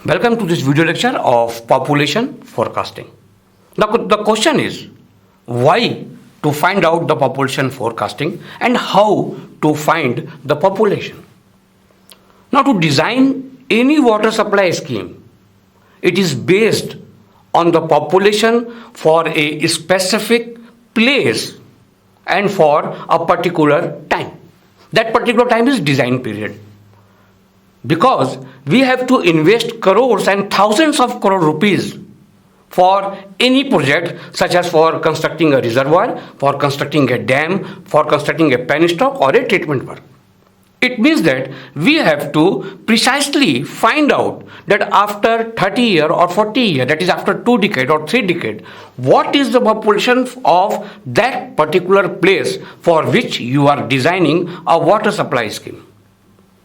Welcome to this video lecture of population forecasting. Now the question is why to find out the population forecasting and how to find the population. Now to design any water supply scheme, it is based on the population for a specific place and for a particular time. That particular time is design period. Because we have to invest crores and thousands of crore rupees for any project, such as for constructing a reservoir, for constructing a dam, for constructing a penstock or a treatment work. It means that we have to precisely find out that after 30 years or 40 years, that is after 2 decades or 3 decades, what is the population of that particular place for which you are designing a water supply scheme.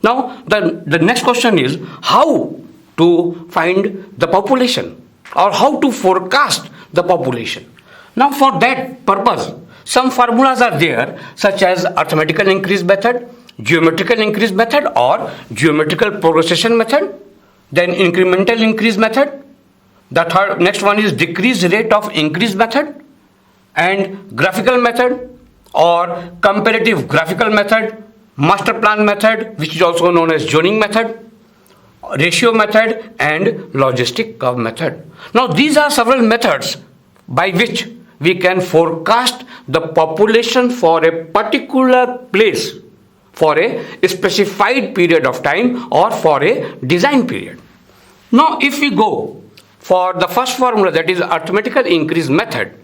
Now, the next question is how to find the population or how to forecast the population. Now, for that purpose, some formulas are there such as arithmetical increase method, geometrical increase method or geometrical progression method, then incremental increase method. The next one is decrease rate of increase method and graphical method or comparative graphical method, master plan method, which is also known as zoning method, ratio method and logistic curve method. Now these are several methods by which we can forecast the population for a particular place for a specified period of time or for a design period. Now if we go for the first formula, that is arithmetical increase method,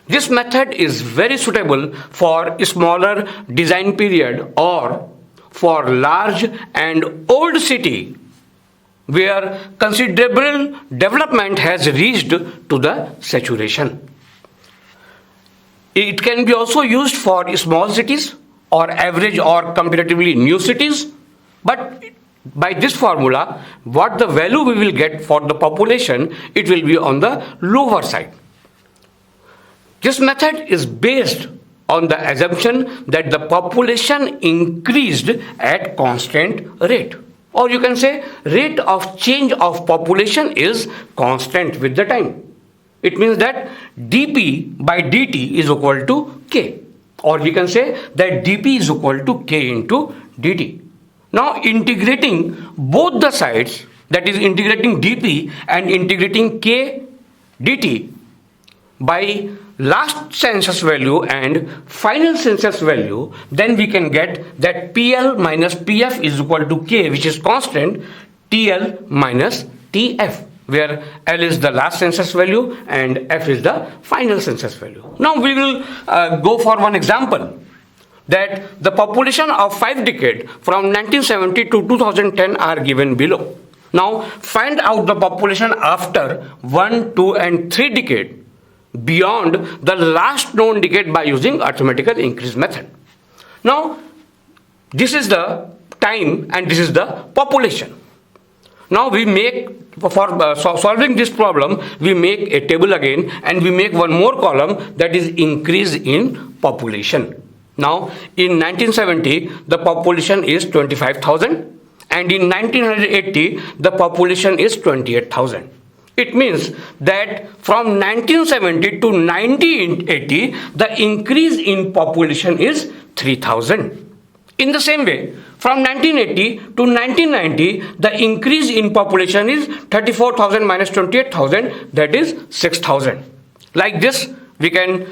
this method is very suitable for smaller design period or for large and old city where considerable development has reached to the saturation. It can be also used for small cities or average or comparatively new cities, but by this formula, what the value we will get for the population, it will be on the lower side. This method is based on the assumption that the population increased at constant rate, or you can say rate of change of population is constant with the time. It means that dp by dt is equal to k, or we can say that dp is equal to k into dt. Now integrating both the sides, that is integrating dp and integrating k dt by last census value and final census value, then we can get that PL minus PF is equal to K, which is constant, TL minus TF, where L is the last census value and F is the final census value. Now we will go for one example, that the population of 5 decades from 1970 to 2010 are given below. Now find out the population after 1, 2 and 3 decades beyond the last known decade by using arithmetical increase method. Now this is the time and this is the population. Now we make, for solving this problem, we make a table again and we make one more column, that is increase in population. Now in 1970 the population is 25,000 and in 1980 the population is 28,000. It means that from 1970 to 1980, the increase in population is 3,000. In the same way, from 1980 to 1990, the increase in population is 34,000 minus 28,000, that is 6,000. Like this, we can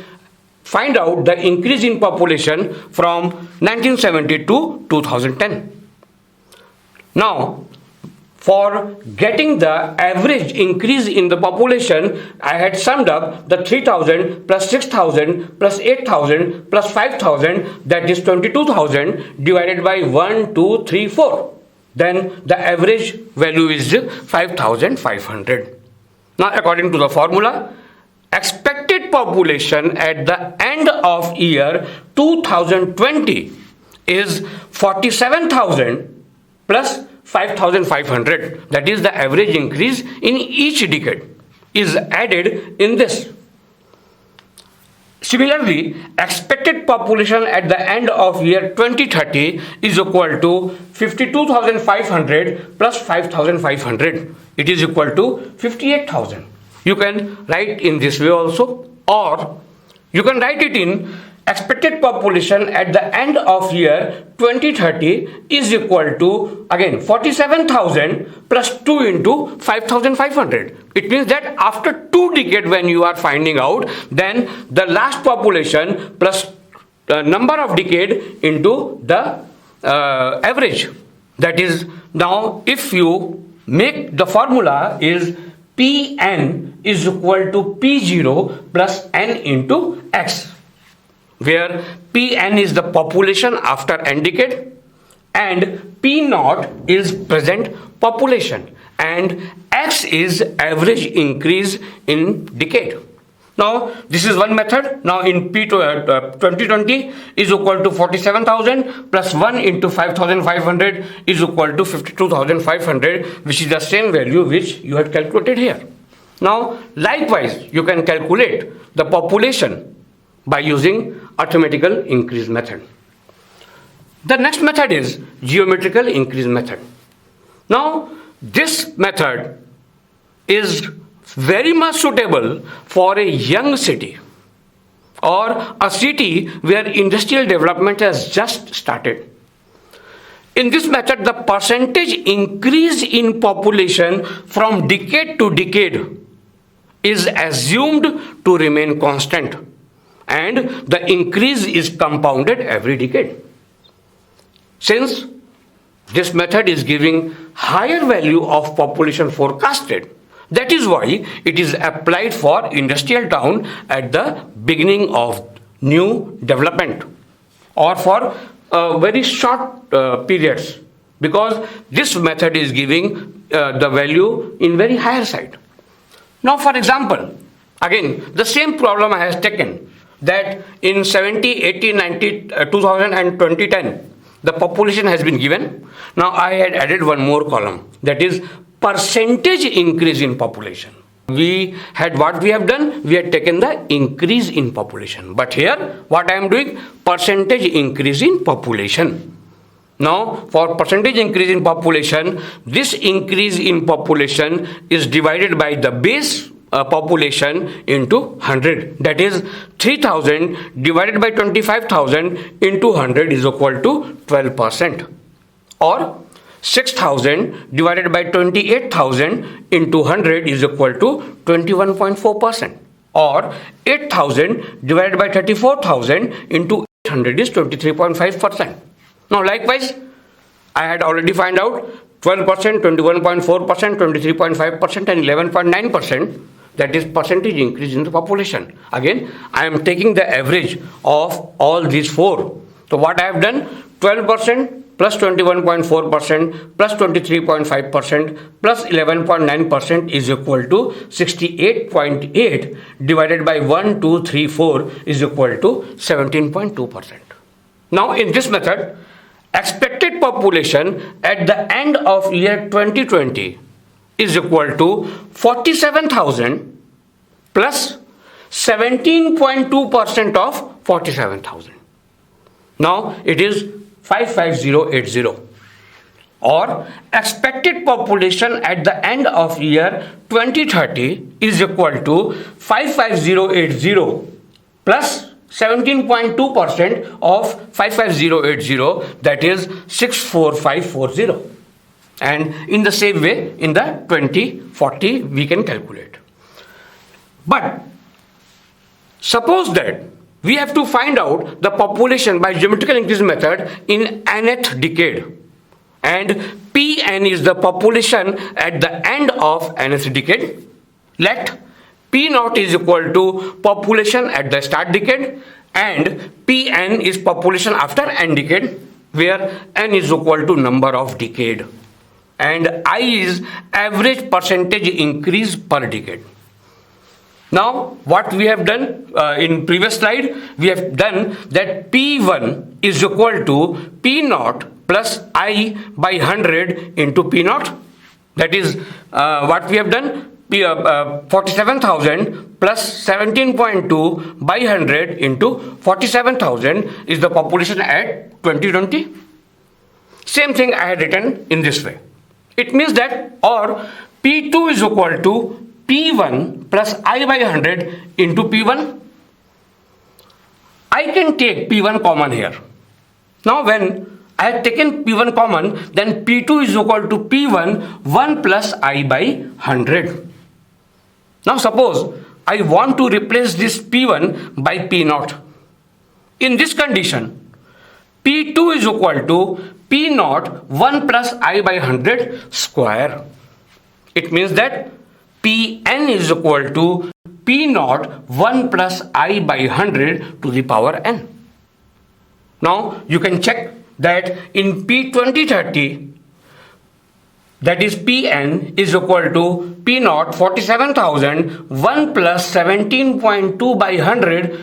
find out the increase in population from 1970 to 2010. Now, for getting the average increase in the population, I had summed up the 3,000 plus 6,000 plus 8,000 plus 5,000, that is 22,000 divided by 1, 2, 3, 4. Then the average value is 5,500. Now according to the formula, expected population at the end of year 2020 is 47,000 plus 5,500, that is the average increase in each decade, is added in this. Similarly, expected population at the end of year 2030 is equal to 52,500 plus 5,500. It is equal to 58,000. You can write in this way also, or you can write it in expected population at the end of year 2030 is equal to, again, 47,000 plus 2 into 5,500. It means that after 2 decades when you are finding out, then the last population plus number of decade into the average. That is, now if you make the formula is Pn is equal to P0 plus n into x, where Pn is the population after n decade and P0 is present population and x is average increase in decade. Now this is one method. Now in 2020 is equal to 47,000 plus 1 into 5,500 is equal to 52,500, which is the same value which you had calculated here. Now likewise you can calculate the population by using arithmetical increase method. The next method is geometrical increase method. Now this method is very much suitable for a young city or a city where industrial development has just started. In this method, the percentage increase in population from decade to decade is assumed to remain constant, and the increase is compounded every decade. Since this method is giving higher value of population forecasted, that is why it is applied for industrial town at the beginning of new development or for very short periods, because this method is giving the value in very higher side. Now for example, again the same problem I have taken, that in 70, 80, 90, 2000 and 2010 the population has been given. Now I had added one more column, that is percentage increase in population. We had what we have done, we had taken the increase in population, but here what I am doing, percentage increase in population. Now for percentage increase in population, this increase in population is divided by the base population into 100, that is 3,000 divided by 25,000 into 100 is equal to 12%, or 6,000 divided by 28,000 into 100 is equal to 21.4%, or 8,000 divided by 34,000 into 800 is 23.5%. Now likewise, I had already found out 12%, 21.4%, 23.5% and 11.9%, that is percentage increase in the population. Again, I am taking the average of all these four. So what I have done, 12% plus 21.4% plus 23.5% plus 11.9% is equal to 68.8 divided by 1, 2, 3, 4 is equal to 17.2%. Now in this method, expected population at the end of year 2020 is equal to 47,000 plus 17.2% of 47,000. Now it is 55080, or expected population at the end of year 2030 is equal to 55080 plus 17.2% of 55080, that is 64540. And in the same way, in the 2040 we can calculate. But suppose that we have to find out the population by geometrical increase method in nth decade, and Pn is the population at the end of nth decade. Let P0 is equal to population at the start decade, and Pn is population after n decade, where n is equal to number of decade and I is average percentage increase per decade. Now what we have done in previous slide, we have done that P1 is equal to P0 plus I by 100 into P0. That is what we have done. 47,000 plus 17.2 by 100 into 47,000 is the population at 2020. Same thing I had written in this way. It means that, or P2 is equal to P1 plus I by 100 into P1. I can take P1 common here. Now when I have taken P1 common, then P2 is equal to P1 1 plus I by 100. Now suppose I want to replace this P1 by P0. In this condition, P2 is equal to P0 1 plus I by 100 square. It means that Pn is equal to P0 1 plus I by 100 to the power n. Now you can check that in P2030, that is Pn is equal to P0 47,000 1 plus 17.2 by 100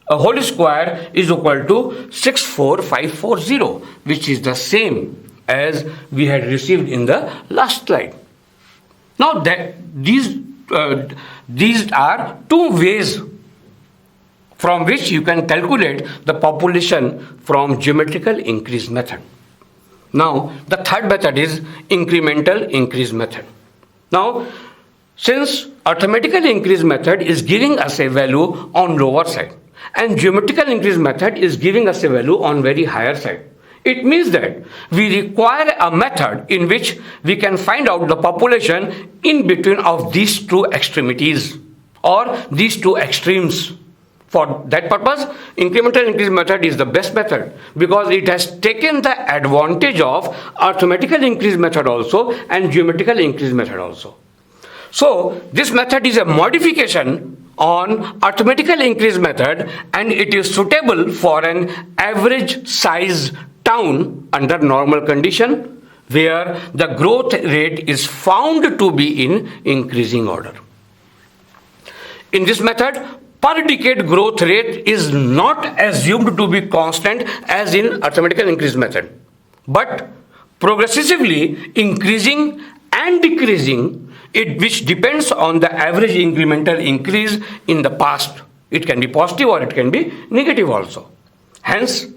whole square is equal to 64540, which is the same as we had received in the last slide. Now that these are two ways from which you can calculate the population from geometrical increase method. Now the third method is incremental increase method. Now since arithmetical increase method is giving us a value on lower side and geometrical increase method is giving us a value on very higher side, it means that we require a method in which we can find out the population in between of these two extremities or these two extremes. For that purpose, incremental increase method is the best method because it has taken the advantage of arithmetical increase method also and geometrical increase method also. So this method is a modification on arithmetical increase method and it is suitable for an average size town under normal condition where the growth rate is found to be in increasing order. In this method, per decade growth rate is not assumed to be constant as in arithmetical increase method, but progressively increasing and decreasing, which depends on the average incremental increase in the past. It can be positive or it can be negative also. Hence,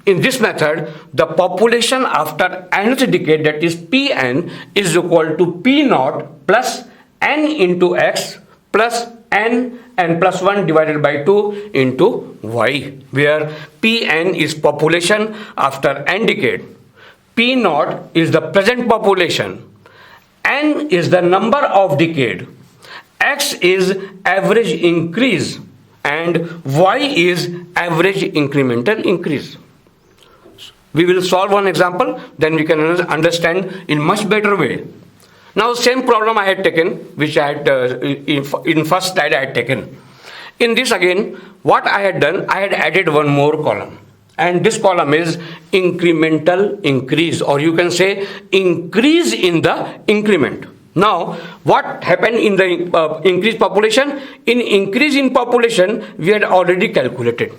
in this method, the population after nth decade, that is Pn, is equal to P0 plus n into x plus n and plus 1 divided by 2 into y, where Pn is population after n decade, P0 is the present population, n is the number of decade, x is average increase and y is average incremental increase. We will solve one example, then we can understand in much better way. Now same problem I had taken, which I had in first slide I had taken. In this again, what I had done, I had added one more column. And this column is incremental increase, or you can say increase in the increment. Now, what happened in the increased population? In increase in population, we had already calculated.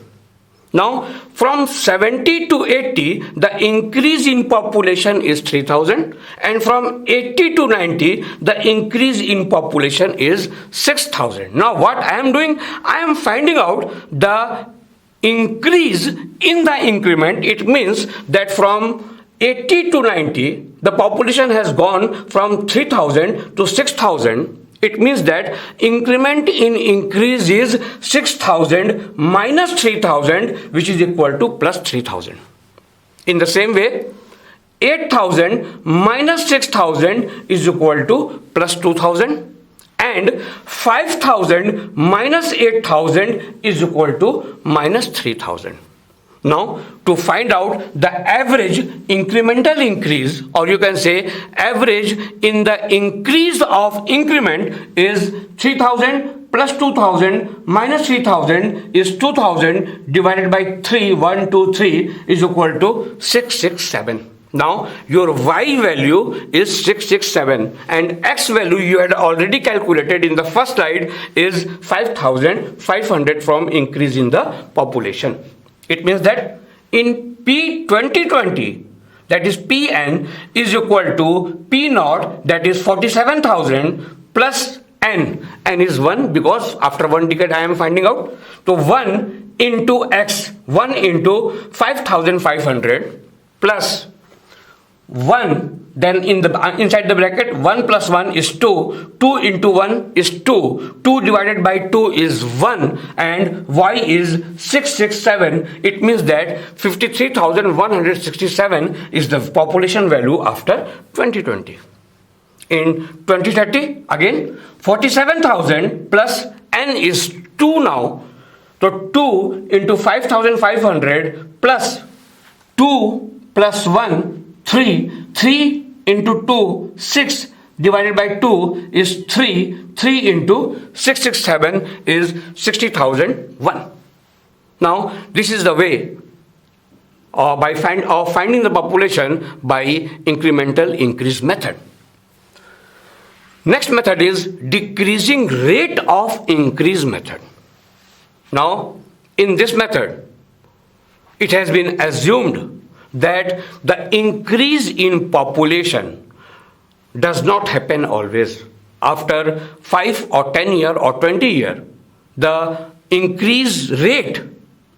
Now, from 70 to 80, the increase in population is 3,000, and from 80 to 90, the increase in population is 6,000. Now, what I am doing? I am finding out the increase in the increment. It means that from 80 to 90, the population has gone from 3,000 to 6,000. It means that increment in increase is 6,000 minus 3,000, which is equal to plus 3,000. In the same way, 8,000 minus 6,000 is equal to plus 2,000, and 5,000 minus 8,000 is equal to minus 3,000. Now, to find out the average incremental increase, or you can say average in the increase of increment, is 3,000 plus 2,000 minus 3,000 is 2,000 divided by 3, 1, 2, 3 is equal to 667. Now, your y value is 667 and x value you had already calculated in the first slide is 5,500 from increase in the population. It means that in P2020, that is Pn is equal to P0, that is 47,000 plus n. N is 1 because after 1 decade I am finding out. So 1 into x, 1 into 5500 plus 1, then inside the bracket 1 plus 1 is 2, 2 into 1 is 2, 2 divided by 2 is 1, and y is 667. It means that 53,167 is the population value after 2020. In 2030, again 47,000 plus n is 2 now. So 2 into 5,500 plus 2 plus 1, 3. 3 into 2, 6 divided by 2 is 3. 3 into 667 is 60,001. Now, this is the way of finding the population by incremental increase method. Next method is decreasing rate of increase method. Now, in this method, it has been assumed that the increase in population does not happen always. After 5 or 10 year or 20 year, the increase rate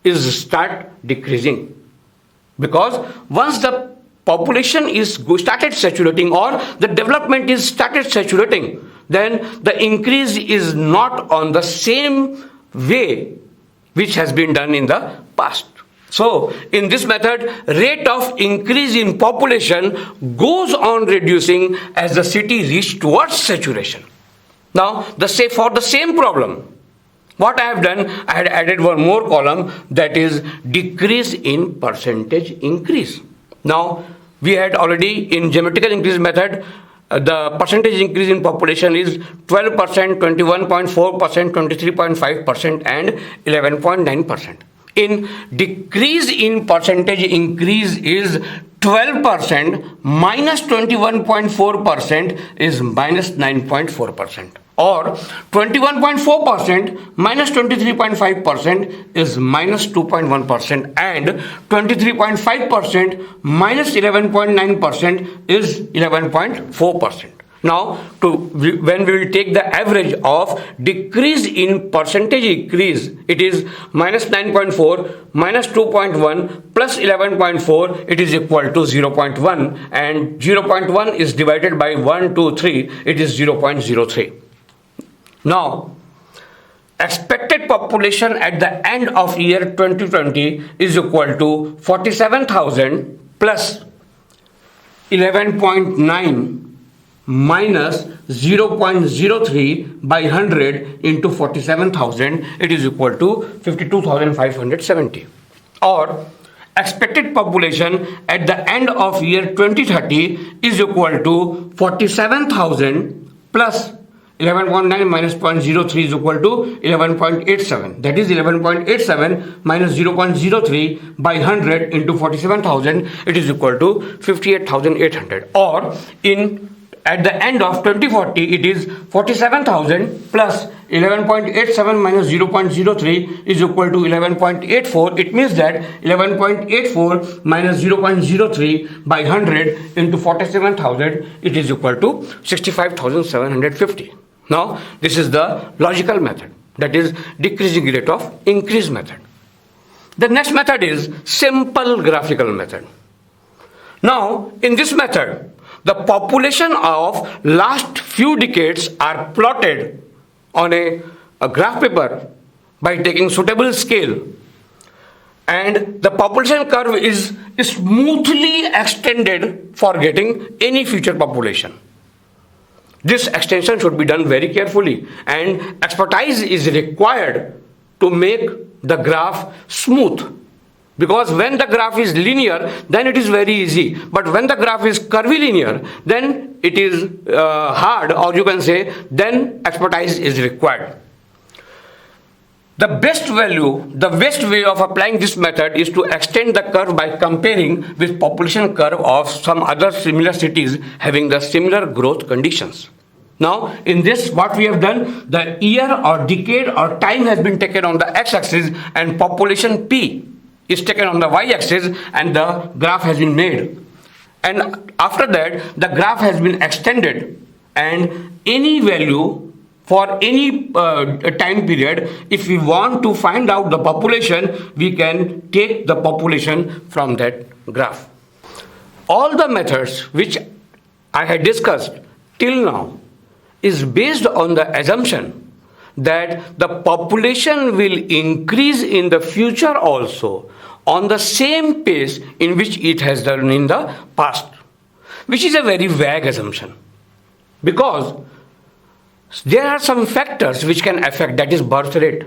is start decreasing. Because once the population is started saturating or the development is started saturating, then the increase is not on the same way which has been done in the past. So, in this method, rate of increase in population goes on reducing as the city reaches towards saturation. Now, for the same problem, what I have done, I had added one more column, that is decrease in percentage increase. Now, we had already in geometrical increase method, the percentage increase in population is 12%, 21.4%, 23.5% and 11.9%. In decrease in percentage increase is 12% minus 21.4% is minus 9.4%, or 21.4% minus 23.5% is minus 2.1%, and 23.5% minus 11.9% is 11.4%. Now, when we will take the average of decrease in percentage increase, it is minus 9.4 minus 2.1 plus 11.4, it is equal to 0.1, and 0.1 is divided by 1, 2, 3, it is 0.03. Now, expected population at the end of year 2020 is equal to 47,000 plus 11.9 minus 0.03 by 100 into 47,000, it is equal to 52,570. Or expected population at the end of year 2030 is equal to 47,000 plus 11.9 minus 0.03 is equal to 11.87. That is 11.87 minus 0.03 by 100 into 47,000, it is equal to 58,800. Or at the end of 2040, it is 47,000 plus 11.87 minus 0.03 is equal to 11.84. It means that 11.84 minus 0.03 by 100 into 47,000, it is equal to 65,750. Now, this is the logical method, that is decreasing rate of increase method. The next method is simple graphical method. Now, in this method, the population of last few decades are plotted on a graph paper by taking suitable scale, and the population curve is smoothly extended for getting any future population. This extension should be done very carefully, and expertise is required to make the graph smooth. Because when the graph is linear, then it is very easy. But when the graph is curvilinear, then it is hard, or you can say, then expertise is required. The best way of applying this method is to extend the curve by comparing with population curve of some other similar cities having the similar growth conditions. Now, in this, what we have done, the year or decade or time has been taken on the x-axis and population P is taken on the y-axis, and the graph has been made. And after that, the graph has been extended, and any value for any time period. If we want to find out the population, we can take the population from that graph. All the methods which I had discussed till now is based on the assumption that the population will increase in the future also on the same pace in which it has done in the past, which is a very vague assumption, because there are some factors which can affect, that is birth rate,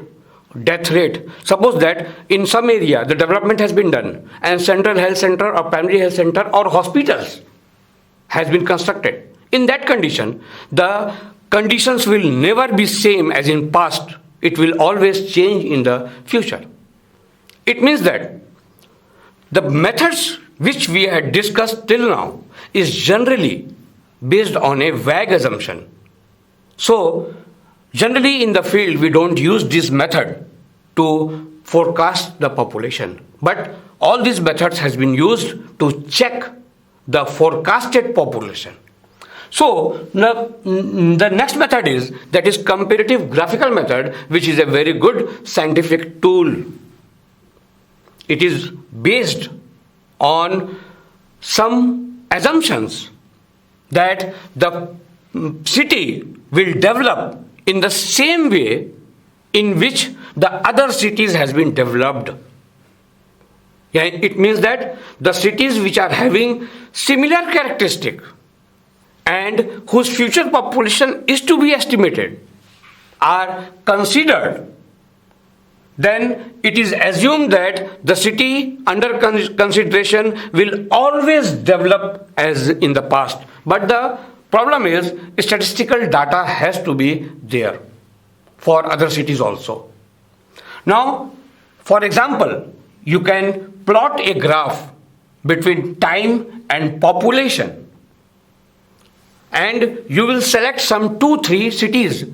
death rate. Suppose that in some area the development has been done and central health center or primary health center or hospitals has been constructed. In that condition, the conditions will never be same as in past. It will always change in the future. It means that the methods which we had discussed till now is generally based on a vague assumption. So, generally in the field we don't use this method to forecast the population. But all these methods has been used to check the forecasted population. So, the next method is, that is comparative graphical method, which is a very good scientific tool. It is based on some assumptions that the city will develop in the same way in which the other cities has been developed. Yeah, it means that the cities which are having similar characteristic and whose future population is to be estimated are considered, then it is assumed that the city under consideration will always develop as in the past. But the problem is, statistical data has to be there for other cities also. Now, for example, you can plot a graph between time and population, and you will select some 2-3 cities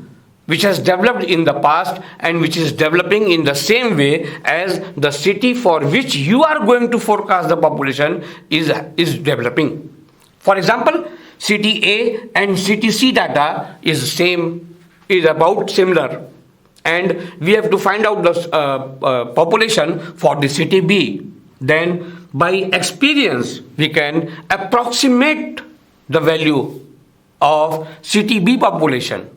which has developed in the past and which is developing in the same way as the city for which you are going to forecast the population is developing. For example, city A and city C data is about similar, and we have to find out the population for the city B. Then by experience we can approximate the value of city B population.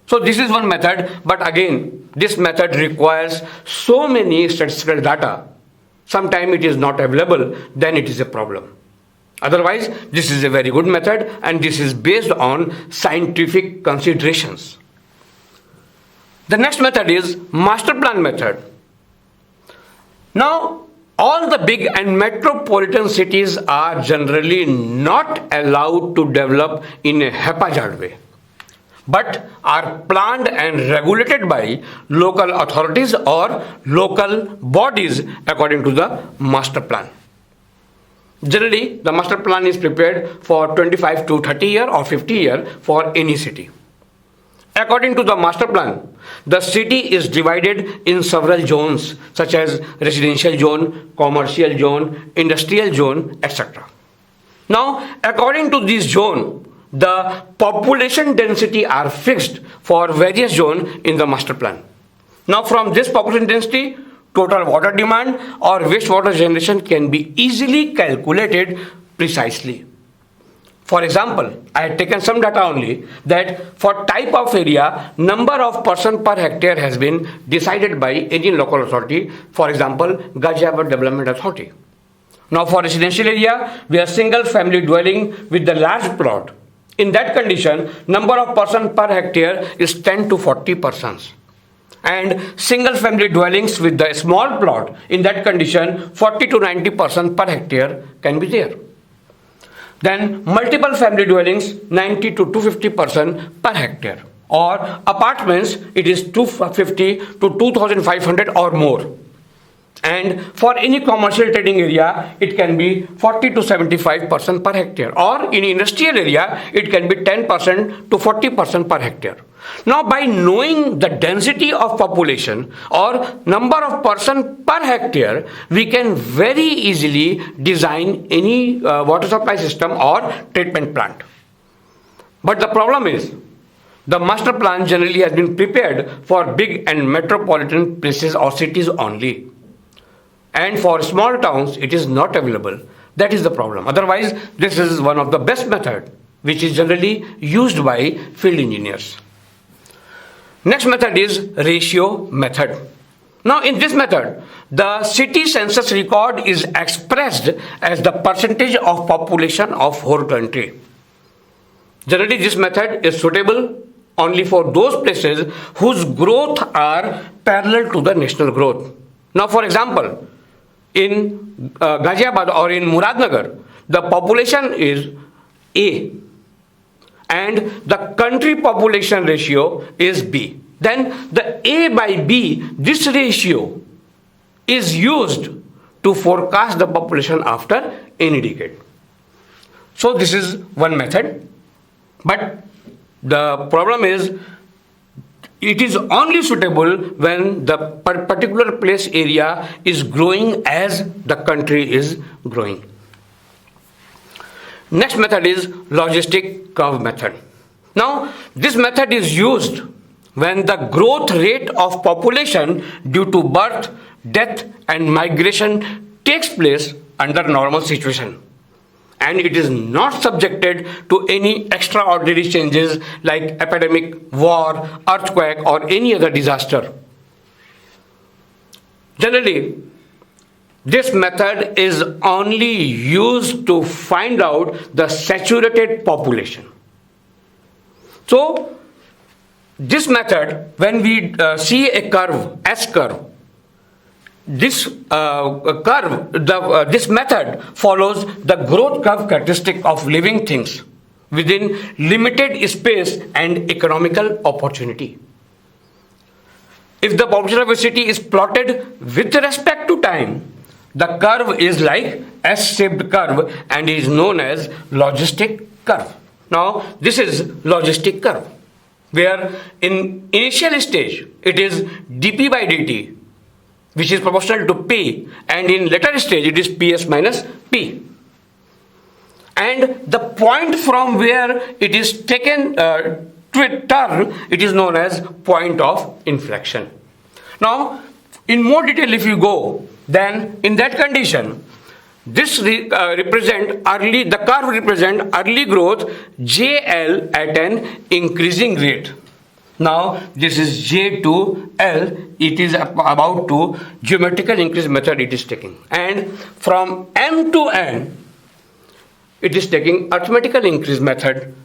So this is one method, but again this method requires so many statistical data. Sometimes it is not available, then it is a problem. Otherwise, this is a very good method, and this is based on scientific considerations. The next method is master plan method. Now, all the big and metropolitan cities are generally not allowed to develop in a haphazard way, but are planned and regulated by local authorities or local bodies according to the master plan. Generally, the master plan is prepared for 25 to 30 year or 50 year for any city. According to the master plan, the city is divided in several zones such as residential zone, commercial zone, industrial zone, etc. Now, according to this zone, the population density are fixed for various zones in the master plan. Now, from this population density, total water demand or wastewater generation can be easily calculated precisely. For example, I had taken some data only that for type of area, number of person per hectare has been decided by any local authority, for example, Ghaziabad Development Authority. Now for residential area, we have single family dwelling with the large plot. In that condition, number of person per hectare is 10 to 40 persons. And single family dwellings with the small plot, in that condition 40 to 90 persons per hectare can be there. Then multiple family dwellings 90 to 250 persons per hectare, or apartments it is 250 to 2500 or more. And for any commercial trading area, it can be 40 to 75 persons per hectare, or in industrial area, it can be 10% to 40% per hectare. Now, by knowing the density of population or number of person per hectare, we can very easily design any water supply system or treatment plant. But the problem is, the master plan generally has been prepared for big and metropolitan places or cities only. And for small towns, it is not available. That is the problem. Otherwise, this is one of the best method which is generally used by field engineers. Next method is ratio method. Now in this method, the city census record is expressed as the percentage of population of whole country. Generally, this method is suitable only for those places whose growth are parallel to the national growth. Now, for example, in Ghaziabad or in Muradnagar, the population is A and the country population ratio is B. Then the A by B, this ratio is used to forecast the population after any decade. So this is one method. But the problem is, it is only suitable when the particular place area is growing as the country is growing. Next method is logistic curve method. Now, this method is used when the growth rate of population due to birth, death and migration takes place under normal situation, and it is not subjected to any extraordinary changes like epidemic, war, earthquake or any other disaster. Generally, this method is only used to find out the saturated population. So, this method, when we see a curve, S curve, this this method follows the growth curve characteristic of living things within limited space and economical opportunity. If the population of a city is plotted with respect to time, the curve is like S-shaped curve and is known as logistic curve. Now, this is logistic curve, where in initial stage it is dp by dt, which is proportional to P, and in later stage it is Ps minus P. And the point from where it is taken to a turn, it is known as point of inflection. Now, in more detail if you go, then in that condition, this represent early, the curve represent early growth JL at an increasing rate. Now, this is J to L, it is about to geometrical increase method it is taking. And from M to N, it is taking arithmetical increase method,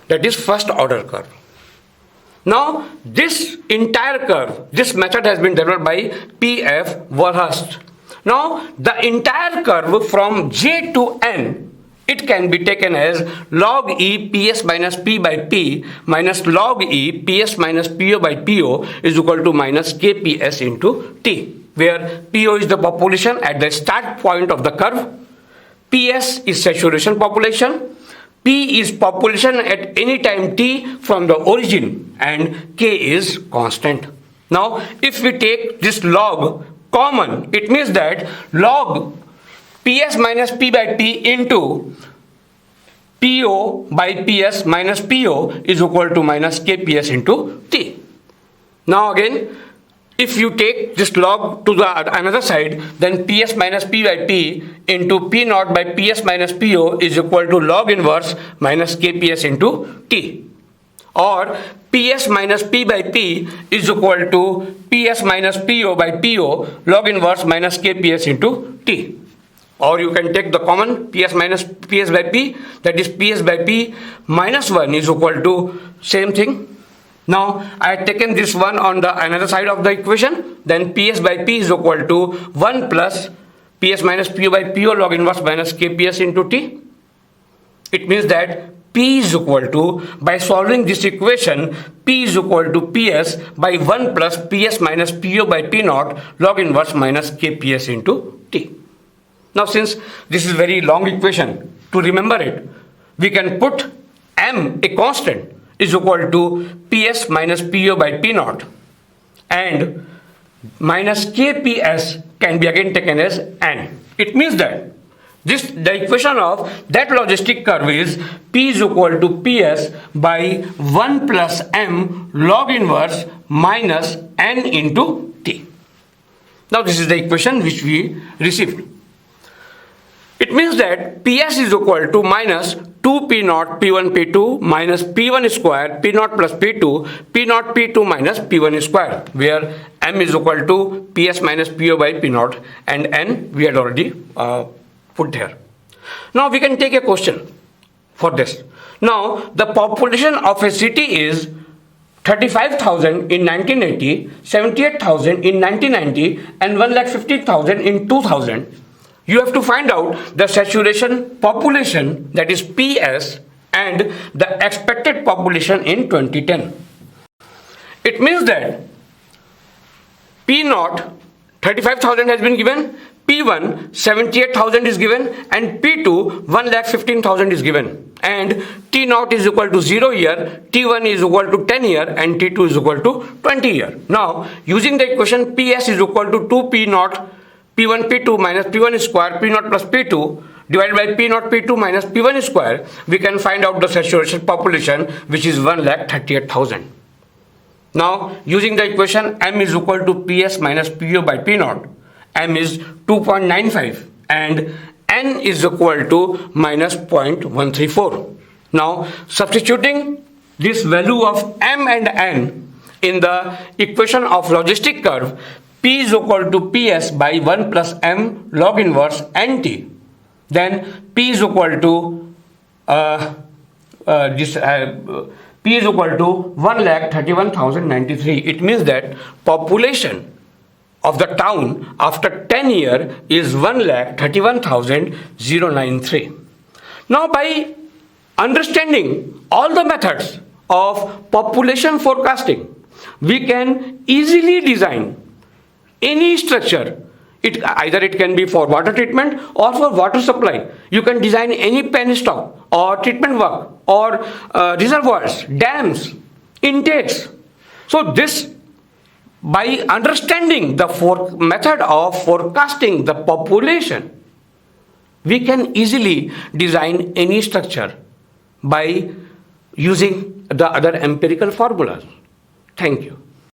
that is first order curve. Now, this entire curve, this method has been developed by P.F. Warhurst. Now, the entire curve from J to N, it can be taken as log E Ps minus P by P minus log E Ps minus Po by Po is equal to minus Kps into T, where Po is the population at the start point of the curve, Ps is saturation population, P is population at any time t from the origin, and K is constant. Now, if we take this log common, it means that log Ps minus P by P into Po by Ps minus Po is equal to minus Kps into T. Now again, if you take this log to the another side, then Ps minus P by P into P naught by Ps minus Po is equal to log inverse minus Kps into T. Or Ps minus P by P is equal to Ps minus Po by Po log inverse minus Kps into T. Or you can take the common Ps minus Ps by P, that is Ps by P minus 1 is equal to same thing. Now, I have taken this one on the another side of the equation, then Ps by P is equal to 1 plus Ps minus Po by Po log inverse minus Kps into T. It means that P is equal to, by solving this equation, P is equal to Ps by 1 plus Ps minus Po by T naught log inverse minus Kps into T. Now, since this is very long equation, to remember it, we can put M, a constant, is equal to Ps minus Po by T naught, and minus Kps can be again taken as N. It means that The equation of that logistic curve is P is equal to PS by 1 plus M log inverse minus N into T. Now this is the equation which we received. It means that PS is equal to minus 2P naught P1 P2 minus P1 square P naught plus P2 P naught P2 minus P1 square, where M is equal to PS minus PO by P naught and N we had already put here. Now we can take a question for this. Now the population of a city is 35,000 in 1980, 78,000 in 1990 and 1,50,000 in 2000. You have to find out the saturation population, that is PS, and the expected population in 2010. It means that P naught 35,000 has been given, P1 78,000 is given, and P2 1,15,000 is given, and T naught is equal to 0 year, T1 is equal to 10 year, and T2 is equal to 20 year. Now using the equation PS is equal to 2P naught P1 P2 minus P1 square P naught plus P2 divided by P naught P2 minus P1 square, we can find out the saturation population, which is 1,38,000. Now using the equation M is equal to PS minus PO by P naught, M is 2.95 and N is equal to minus 0.134. Now substituting this value of M and N in the equation of logistic curve, P is equal to PS by 1 plus M log inverse NT. Then P is equal to P is equal to 1,31,093. It means that population of the town after 10 years is 1,31,093. Now by understanding all the methods of population forecasting, we can easily design any structure. Either it can be for water treatment or for water supply. You can design any penstock or treatment work or reservoirs, dams, intakes. So this, by understanding the method of forecasting the population, we can easily design any structure by using the other empirical formulas. Thank you.